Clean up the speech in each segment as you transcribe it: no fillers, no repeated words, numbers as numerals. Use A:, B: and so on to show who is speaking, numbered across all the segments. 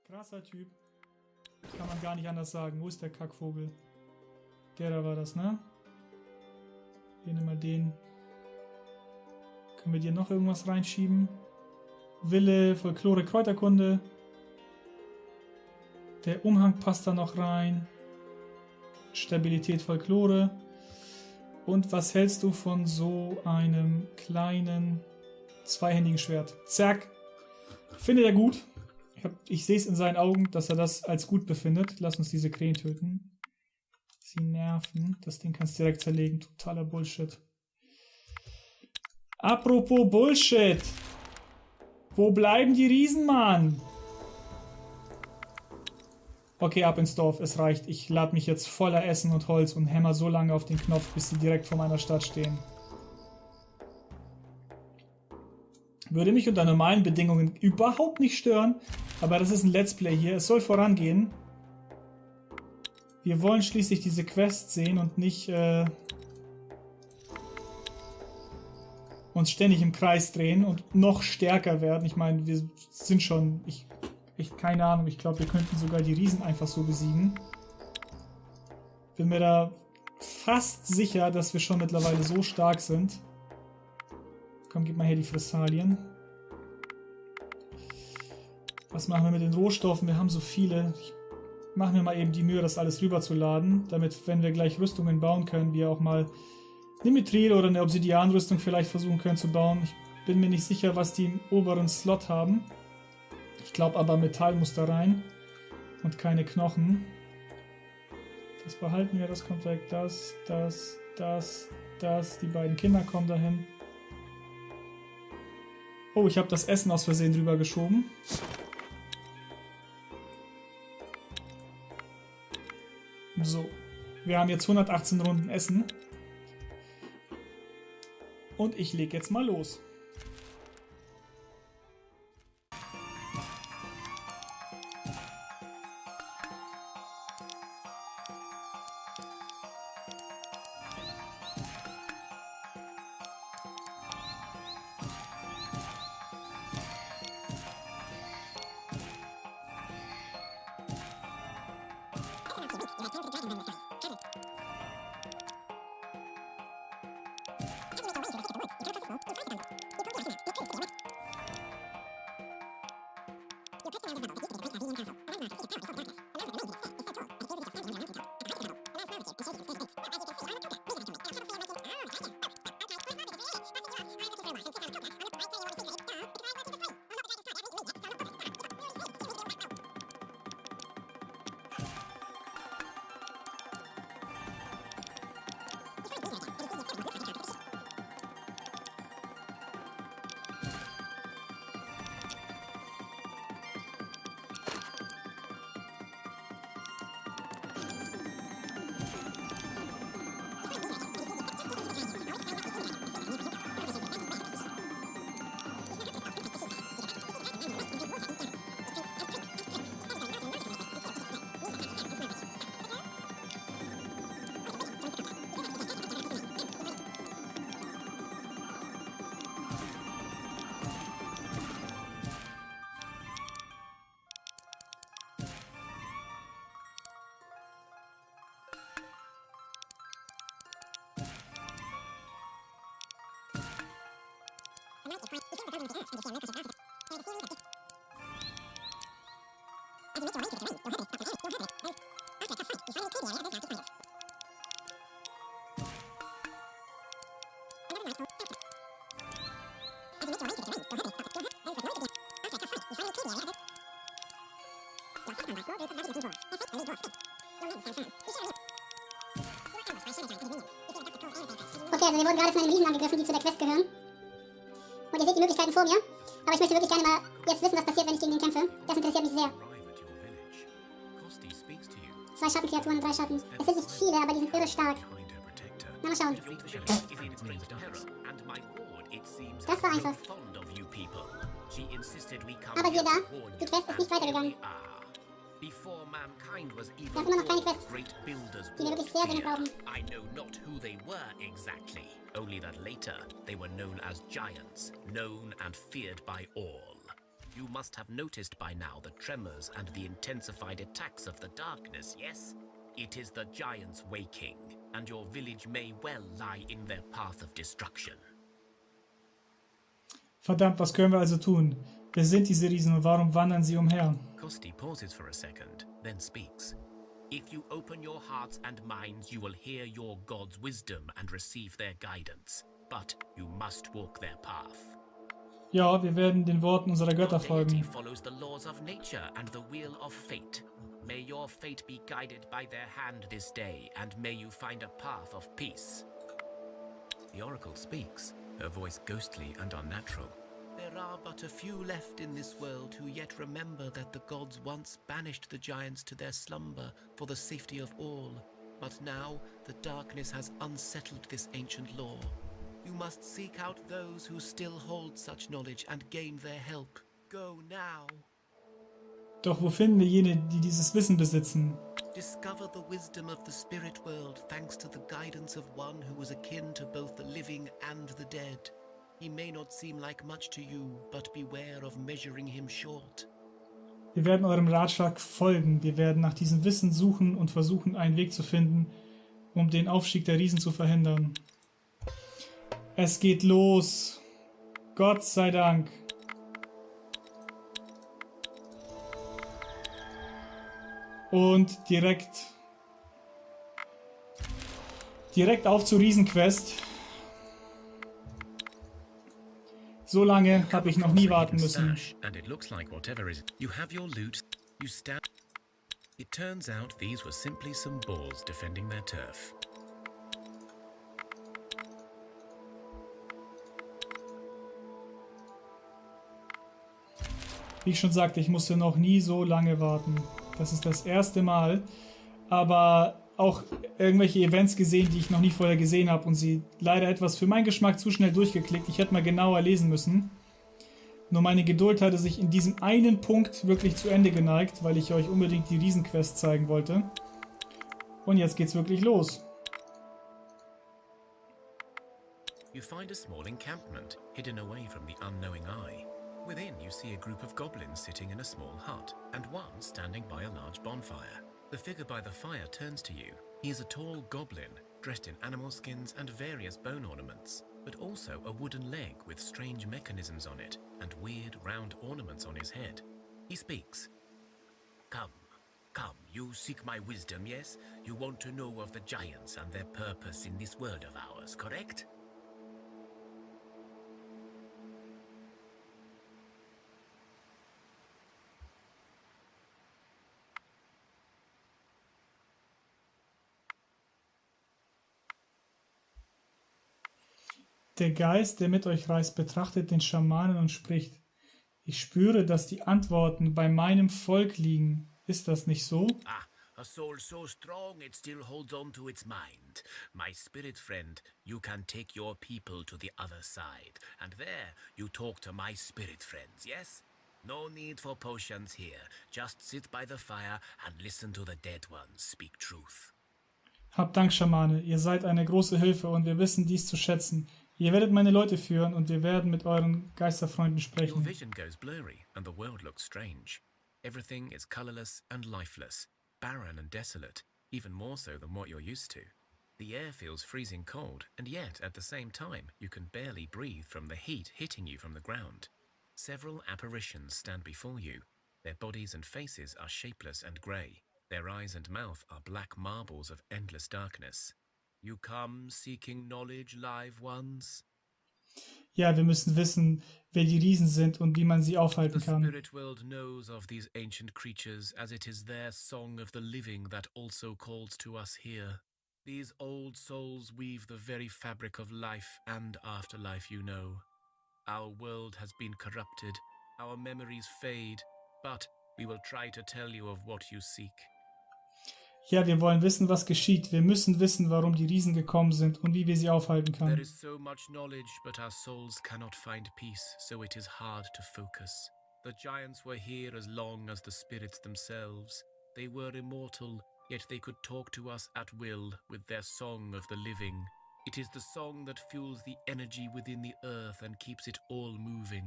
A: Krasser Typ. Kann man gar nicht anders sagen. Wo ist der Kackvogel? Der da war das, ne? Hier, nimm mal den. Können wir dir noch irgendwas reinschieben? Wille, Folklore, Kräuterkunde. Der Umhang passt da noch rein. Stabilität, Folklore. Und was hältst du von so einem kleinen, zweihändigen Schwert? Zack. Findet er gut. Ich sehe es in seinen Augen, dass er das als gut befindet. Lass uns diese Krähen töten. Sie nerven. Das Ding kannst du direkt zerlegen. Totaler Bullshit. Apropos Bullshit. Wo bleiben die Riesen, Mann? Okay, ab ins Dorf. Es reicht. Ich lade mich jetzt voller Essen und Holz und hämmer so lange auf den Knopf, bis sie direkt vor meiner Stadt stehen. Würde mich unter normalen Bedingungen überhaupt nicht stören, aber das ist ein Let's Play hier. Es soll vorangehen. Wir wollen schließlich diese Quest sehen und nicht uns ständig im Kreis drehen und noch stärker werden. Ich meine, wir sind schon... keine Ahnung, ich glaube, wir könnten sogar die Riesen einfach so besiegen. Bin mir da fast sicher, dass wir schon mittlerweile so stark sind. Komm, gib mal her die Fressalien. Was machen wir mit den Rohstoffen? Wir haben so viele. Ich mache mir mal eben die Mühe, das alles rüberzuladen, damit, wenn wir gleich Rüstungen bauen können, wir auch mal eine Mithril oder eine Obsidianrüstung vielleicht versuchen können zu bauen. Ich bin mir nicht sicher, was die im oberen Slot haben. Ich glaube aber, Metall muss da rein und keine Knochen. Das behalten wir, das kommt weg. Das. Die beiden Kinder kommen dahin. Oh, ich habe das Essen aus Versehen drüber geschoben. So, wir haben jetzt 118 Runden Essen. Und ich lege jetzt mal los.
B: Okay, also wir wurden gerade von den Riesen angegriffen, die zu der Quest gehören. Und ihr seht die Möglichkeiten vor mir. Aber ich möchte wirklich gerne mal jetzt wissen, was passiert, wenn ich gegen den kämpfe. Das interessiert mich sehr. 2 Schattenkreaturen, 3 Schatten. Es sind nicht viele, aber die sind irre stark. Na, mal schauen. Das war einfach. Aber siehe da, die Quest ist nicht weitergegangen. Wir haben immer noch keine Quest, die wir wirklich sehr dringend brauchen.
C: I know not who they were exactly, only that later they were known as giants, known and feared by all. You must have noticed by now the tremors and the intensified attacks of the darkness, yes? It is the giants waking, and your village may well lie in their path of destruction.
A: Verdammt, was können wir also tun? Wer sind diese Riesen und warum wandern sie umher?
C: Kosti pauses for a second, then speaks. If you open your hearts and minds, you will hear your God's wisdom and receive their guidance. But you must walk their path.
A: Ja, wir werden den Worten unserer Götter
C: Your deity
A: folgen.
C: follows the laws of nature and the wheel of fate. May your fate be guided by their hand this day, and may you find a path of peace. The oracle speaks, her voice ghostly and unnatural. There are but a few left in this world who yet remember that the gods once banished the giants to their slumber for the safety of all. But now the darkness has unsettled this ancient law. You must seek out those who still hold such knowledge and gain their help. Go now.
A: Doch wo finden wir jene, die dieses Wissen besitzen?
C: Discover the wisdom of the spirit world thanks to the guidance of one who was akin to both the living and the dead. He may not seem like much to you, but beware of measuring him short.
A: Wir werden eurem Ratschlag folgen. Wir werden nach diesem Wissen suchen und versuchen, einen Weg zu finden, um den Aufstieg der Riesen zu verhindern. Es geht los. Gott sei Dank. Und direkt auf zur Riesenquest. So lange habe ich noch nie warten müssen.
C: And it looks like whatever is you have your loot, you stand. It turns out these were simply some bulls defending their turf.
A: Wie ich schon sagte, ich musste noch nie so lange warten. Das ist das erste Mal. Aber auch irgendwelche Events gesehen, die ich noch nie vorher gesehen habe und sie leider etwas für meinen Geschmack zu schnell durchgeklickt. Ich hätte mal genauer lesen müssen. Nur meine Geduld hatte sich in diesem einen Punkt wirklich zu Ende geneigt, weil ich euch unbedingt die Riesenquest zeigen wollte. Und jetzt geht's wirklich los.
C: You find a small encampment hidden away from the unknowing eye. Within, you see a group of goblins sitting in a small hut, and one standing by a large bonfire. The figure by the fire turns to you. He is a tall goblin, dressed in animal skins and various bone ornaments, but also a wooden leg with strange mechanisms on it, and weird round ornaments on his head. He speaks. Come, you seek my wisdom, yes? You want to know of the giants and their purpose in this world of ours, correct?
A: Der Geist, der mit euch reist, betrachtet den Schamanen und spricht. Ich spüre, dass die Antworten bei meinem Volk liegen. Ist das nicht so?
C: Ah, a soul so strong it still holds on to its mind. My spirit friend, you can take your people to the other side, and there you talk to my spirit friends, yes? No need for potions here. Just sit by the fire and listen to the dead ones speak truth.
A: Habt Dank, Schamane. Ihr seid eine große Hilfe und wir wissen dies zu schätzen. Ihr werdet meine Leute führen und wir werden mit euren Geisterfreunden
C: Your
A: sprechen.
C: vision goes blurry and the world looks strange. Everything is colorless and lifeless, barren and desolate, even more so than what you're used to. The air feels freezing cold, and yet at the same time you can barely breathe from the heat hitting you from the ground. Several apparitions stand before you. Their bodies and faces are shapeless and grey. Their eyes and mouth are black marbles of endless darkness. You come seeking knowledge, live ones?
A: Ja, wir müssen wissen, wer die Riesen sind und wie man sie aufhalten
C: The
A: kann.
C: spirit world knows of these ancient creatures as it is their song of the living that also calls to us here. These old souls weave the very fabric of life and afterlife, you know. Our world has been corrupted, our memories fade, but we will try to tell you of what you seek.
A: Ja, wir wollen wissen, was geschieht. Wir müssen wissen, warum die Riesen gekommen sind und wie wir sie aufhalten
C: There
A: können.
C: is so much knowledge, but our souls cannot find peace, so it is hard to focus. The giants were here as long as the spirits themselves. They were immortal, yet they could talk to us at will with their song of the living. It is the song that fuels the energy within the earth and keeps it all moving.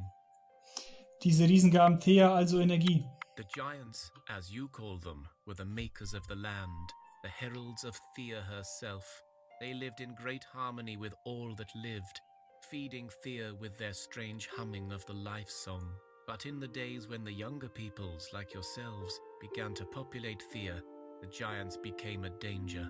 A: Diese Riesen gaben Thea also Energie.
C: The giants, as you call them, were the makers of the land, the heralds of Thea herself. They lived in great harmony with all that lived, feeding Thea with their strange humming of the life song. But in the days when the younger peoples, like yourselves, began to populate Thea, the giants became a danger.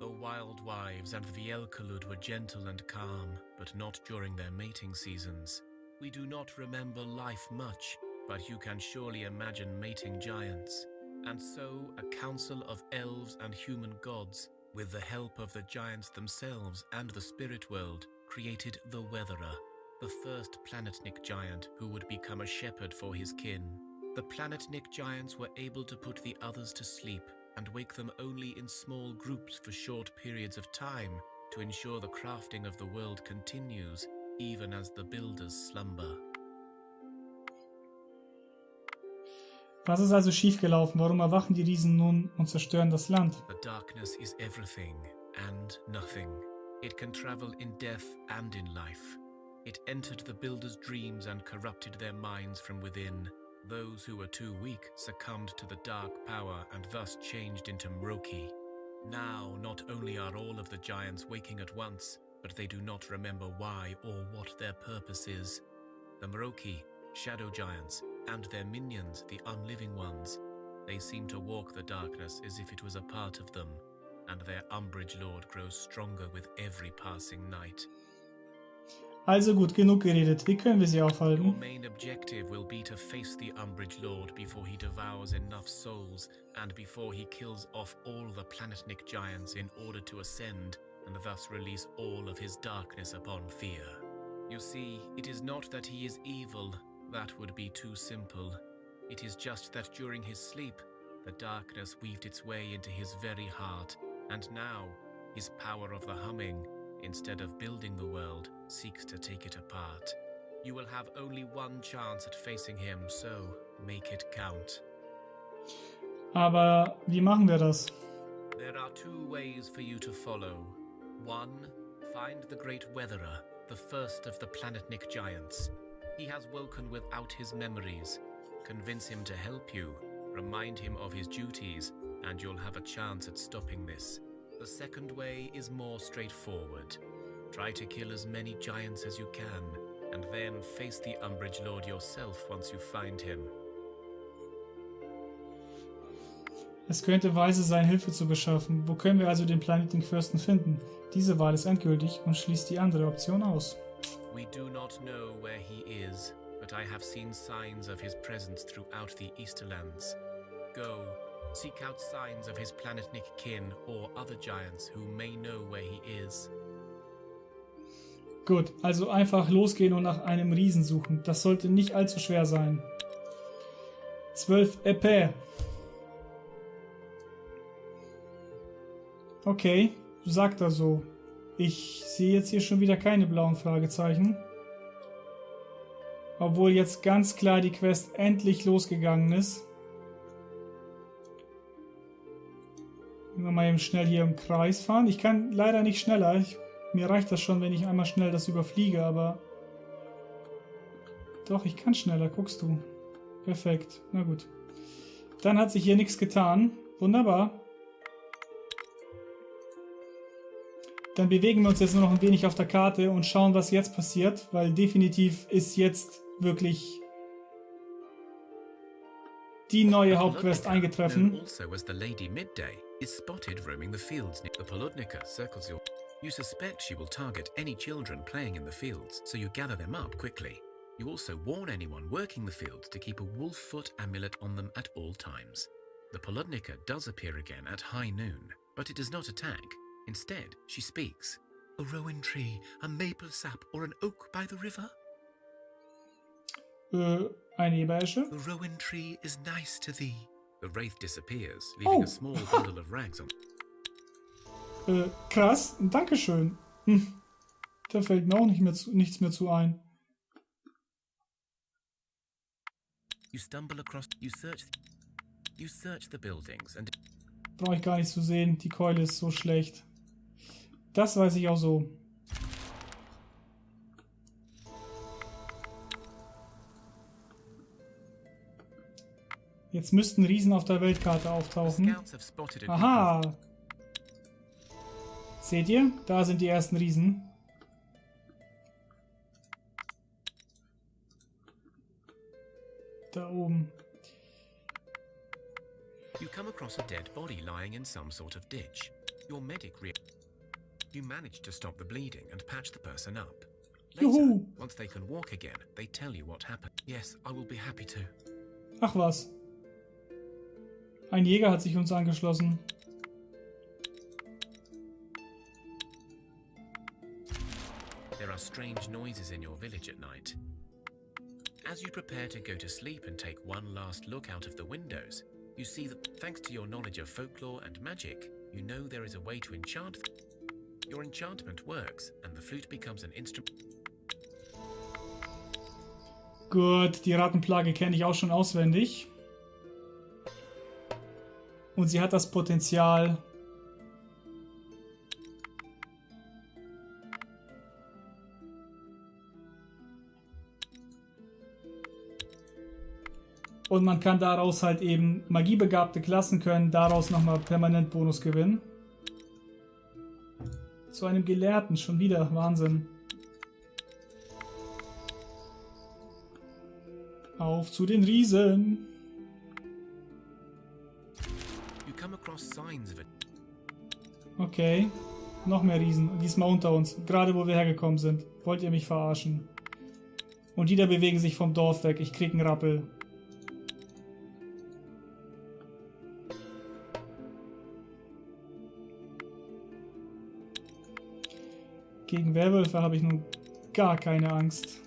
C: The wild wives and Vielkalud were gentle and calm, but not during their mating seasons. We do not remember life much, but you can surely imagine mating giants. And so a council of elves and human gods, with the help of the giants themselves and the spirit world, created the Weatherer, the first Planetnik giant who would become a shepherd for his kin. The Planetnik giants were able to put the others to sleep and wake them only in small groups for short periods of time to ensure the crafting of the world continues, even as the builders slumber.
A: Was ist also schiefgelaufen? Warum erwachen die Riesen nun und zerstören das Land?
C: The darkness is everything and nothing. It can travel in death and in life. It entered the builders' dreams and corrupted their minds from within. Those who were too weak succumbed to the dark power and thus changed into Mroki. Now, not only are all of the giants waking at once, but they do not remember why or what their purpose is. The Mroki, shadow giants, and their minions, the unliving ones, they seem to walk the darkness as if it was a part of them, and their umbrage lord grows stronger with every passing night.
A: Also gut, genug geredet. Wie können wir sie
C: Your
A: aufhalten?
C: main objective will be to face the umbrage lord before he devours enough souls, and before he kills off all the Planetnik giants in order to ascend, and thus release all of his darkness upon Thea. You see, it is not that he is evil, that would be too simple. It is just that during his sleep, the darkness weaved its way into his very heart, and now, his power of the humming, instead of building the world, seeks to take it apart. You will have only one chance at facing him, so make it count.
A: Aber wie machen wir das?
C: There are two ways for you to follow. One, find the Great Weatherer, the first of the Planetnik giants. He has woken without his memories. Convince him to help you, remind him of his duties, and you'll have a chance at stopping this. The second way is more straightforward. Try to kill as many giants as you can, and then face the Umbrage Lord yourself once you find him.
A: Es könnte weise sein, Hilfe zu beschaffen. Wo können wir also den Planetenfürsten finden? Diese Wahl ist endgültig und schließt die andere Option aus.
C: We do not know where he is, but I have seen signs of his presence throughout the Easterlands. Go, seek out signs of his Planetnik kin or other giants who may know where he is.
A: Gut, also einfach losgehen und nach einem Riesen suchen. Das sollte nicht allzu schwer sein. 12 Epée. Okay, sagt er so. Ich sehe jetzt hier schon wieder keine blauen Fragezeichen. Obwohl jetzt ganz klar die Quest endlich losgegangen ist. Mal eben schnell hier im Kreis fahren. Ich kann leider nicht schneller. Mir reicht das schon, wenn ich einmal schnell das überfliege, aber... Doch, ich kann schneller, guckst du. Perfekt, na gut. Dann hat sich hier nichts getan. Wunderbar. Dann bewegen wir uns jetzt nur noch ein wenig auf der Karte und schauen, was jetzt passiert, weil definitiv ist jetzt wirklich die neue Hauptquest eingetreffen.
C: Also as the Lady Midday is spotted roaming the fields. The Poludnica circles your... You suspect she will target any children playing in the fields, so you gather them up quickly. You also warn anyone working the fields to keep a wolf foot amulet on them at all times. The Poludnica does appear again at high noon, but it does not attack. Instead, she speaks. A rowan tree, a maple sap, or an oak by the river?
A: Eine Eberesche.
C: The rowan tree is nice to thee. The wraith disappears, leaving a small bundle of rags on.
A: Krass, Dankeschön. Da fällt mir auch nichts mehr zu ein.
C: You stumble across, you search the buildings and...
A: Brauche ich gar nicht zu sehen, die Keule ist so schlecht. Das weiß ich auch so. Jetzt müssten Riesen auf der Weltkarte
C: The
A: auftauchen.
C: scouts have spotted a group of
A: Aha! Seht ihr? Da sind die ersten Riesen. Da oben.
C: You come across a dead body lying in some sort of ditch. Your medic You manage to stop the bleeding and patch the person up. Later,
A: Juhu!
C: once they can walk again, they tell you what happened. Yes, I will be happy to.
A: Ach was. Ein Jäger hat sich uns angeschlossen.
C: There are strange noises in your village at night. As you prepare to go to sleep and take one last look out of the windows, you see that thanks to your knowledge of folklore and magic, you know there is a way to enchant. Your enchantment works and the flute becomes an instrument.
A: Gut, die Rattenplage kenne ich auch schon auswendig. Und sie hat das Potenzial, und man kann daraus halt eben magiebegabte Klassen können, daraus nochmal permanent Bonus gewinnen. Zu einem Gelehrten, schon wieder, Wahnsinn. Auf zu den Riesen.
C: You come across signs of it.
A: Okay, noch mehr Riesen, diesmal unter uns, gerade wo wir hergekommen sind. Wollt ihr mich verarschen? Und die da bewegen sich vom Dorf weg, ich krieg einen Rappel. Gegen Werwölfe habe ich nun gar keine Angst.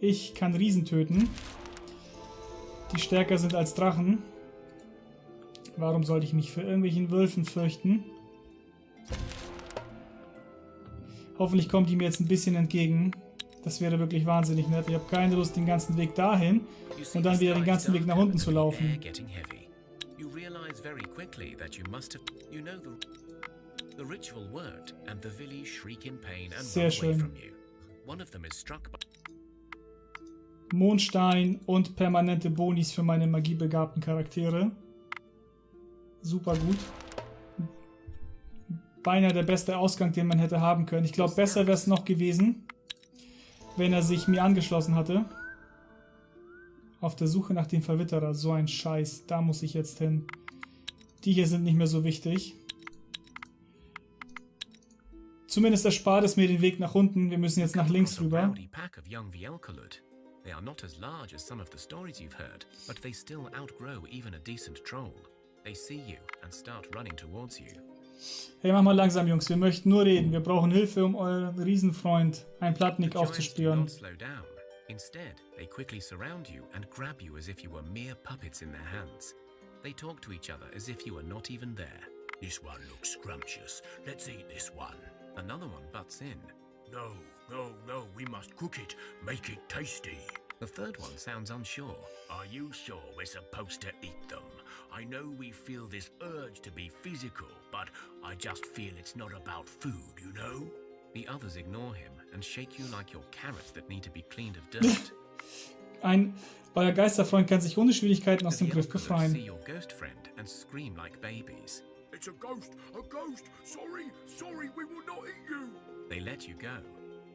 A: Ich kann Riesen töten, die stärker sind als Drachen. Warum sollte ich mich vor irgendwelchen Wölfen fürchten? Hoffentlich kommt die mir jetzt ein bisschen entgegen. Das wäre wirklich wahnsinnig nett. Ich habe keine Lust, den ganzen Weg dahin und dann wieder den ganzen Weg nach unten zu laufen. Sehr schön. Mondstein und permanente Bonis für meine magiebegabten Charaktere. Super gut. Beinahe der beste Ausgang, den man hätte haben können. Ich glaube, besser wäre es noch gewesen, wenn er sich mir angeschlossen hatte. Auf der Suche nach dem Verwitterer. So ein Scheiß. Da muss ich jetzt hin. Die hier sind nicht mehr so wichtig. Zumindest erspart es mir den Weg nach unten. Wir müssen jetzt nach links rüber. They are not as large as some of the stories you've heard, but they still outgrow even a decent troll. They see you and start running towards you. Hey, mach mal langsam, Jungs. Wir möchten nur reden. Wir brauchen Hilfe, um euren Riesenfreund, ein Plattnik, aufzuspüren.
C: Instead, they quickly surround you and grab you as if you were mere puppets in their hands. They talk to each other as if you were not even there. This one looks scrumptious. Let's eat this one. Another one butts in. No, no, no, we must cook it, make it tasty. The third one sounds unsure. Are you sure we're supposed to eat them? I know we feel this urge to be physical, but I just feel it's not about food, you know? The others ignore him and shake you like your carrots that need to be cleaned of dirt. Euer Geisterfreund kann sich ohne Schwierigkeiten aus dem Griff befreien. See your ghost friend and scream like babies. It's a ghost, sorry, sorry, we will not eat you. They let you go.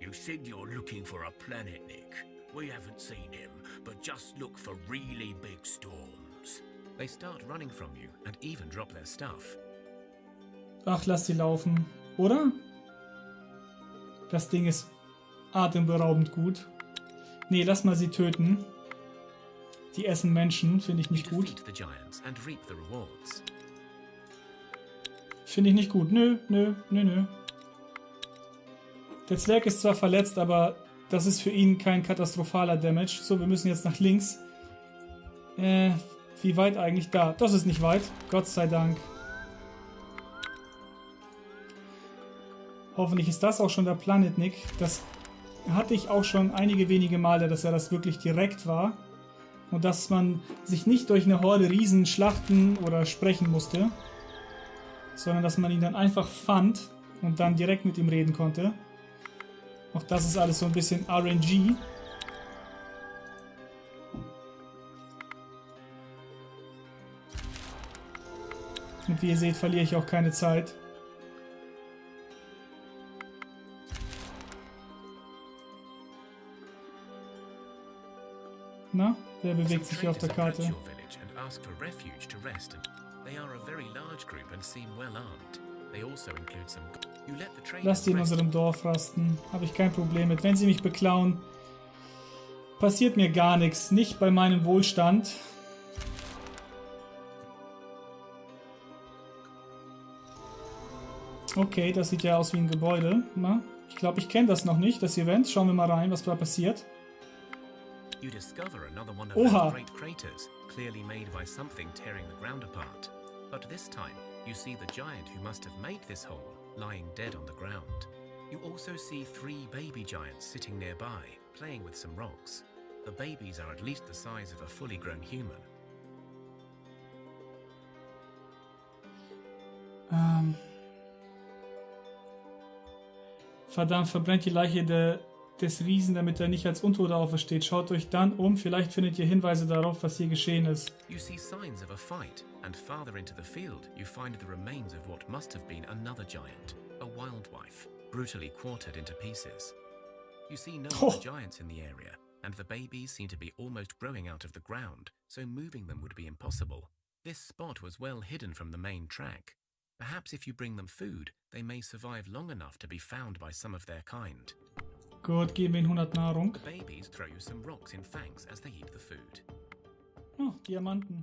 C: You said you're looking for a planet, Nick. We haven't seen him, but just look for really big storms. They start running from you and even drop their stuff. Ach, lass sie laufen, oder? Das Ding ist atemberaubend gut. Nee, lass mal sie töten. Die essen Menschen, finde ich nicht gut. Finde ich nicht gut. Nö, nö, nö, nö. Der Zwerg ist zwar verletzt, aber das ist für ihn kein katastrophaler Damage. So, wir müssen jetzt nach links. Wie weit eigentlich? Da. Das ist nicht weit. Gott sei Dank. Hoffentlich ist das auch schon der Planetnik. Das hatte ich auch schon einige wenige Male, dass er das wirklich direkt war. Und dass man sich nicht durch eine Horde Riesen schlachten oder sprechen musste. Sondern dass man ihn dann einfach fand und dann direkt mit ihm reden konnte. Auch das ist alles so ein bisschen RNG.
A: Und wie ihr seht, verliere ich auch keine Zeit. Na, wer bewegt sich hier auf der Karte? Lasst die in unserem Dorf rasten. Habe ich kein Problem mit. Wenn sie mich beklauen, passiert mir gar nichts. Nicht bei meinem Wohlstand. Okay, das sieht ja aus wie ein Gebäude. Na, ich glaube, ich kenne das noch nicht, das Event. Schauen wir mal rein, was da passiert.
C: You discover another one of
A: Oha.
C: those great craters, clearly made by something tearing the ground apart. But this time, you see the giant who must have made this hole, lying dead on the ground. You also see 3 baby giants sitting nearby, playing with some rocks. The babies are at least the size of a fully grown human.
A: Verdammt, verbrennt die Leiche des Riesen, damit er nicht als Untoter aufersteht. Schaut euch dann um, vielleicht findet ihr Hinweise darauf, was hier geschehen ist.
C: You see signs of a fight, and farther into the field you find the remains of what must have been another giant, a wildwife, brutally quartered into pieces. You see no other giants in the area, and the babies seem to be almost growing out of the ground, so moving them would be impossible. This spot was well hidden from the main track. Perhaps if you bring them food, they may survive long enough to be found by some of their kind.
A: Gut, geben wir ihnen 100 Nahrung.
C: Babies throw you some rocks in thanks as they eat the food.
A: Oh, Diamanten.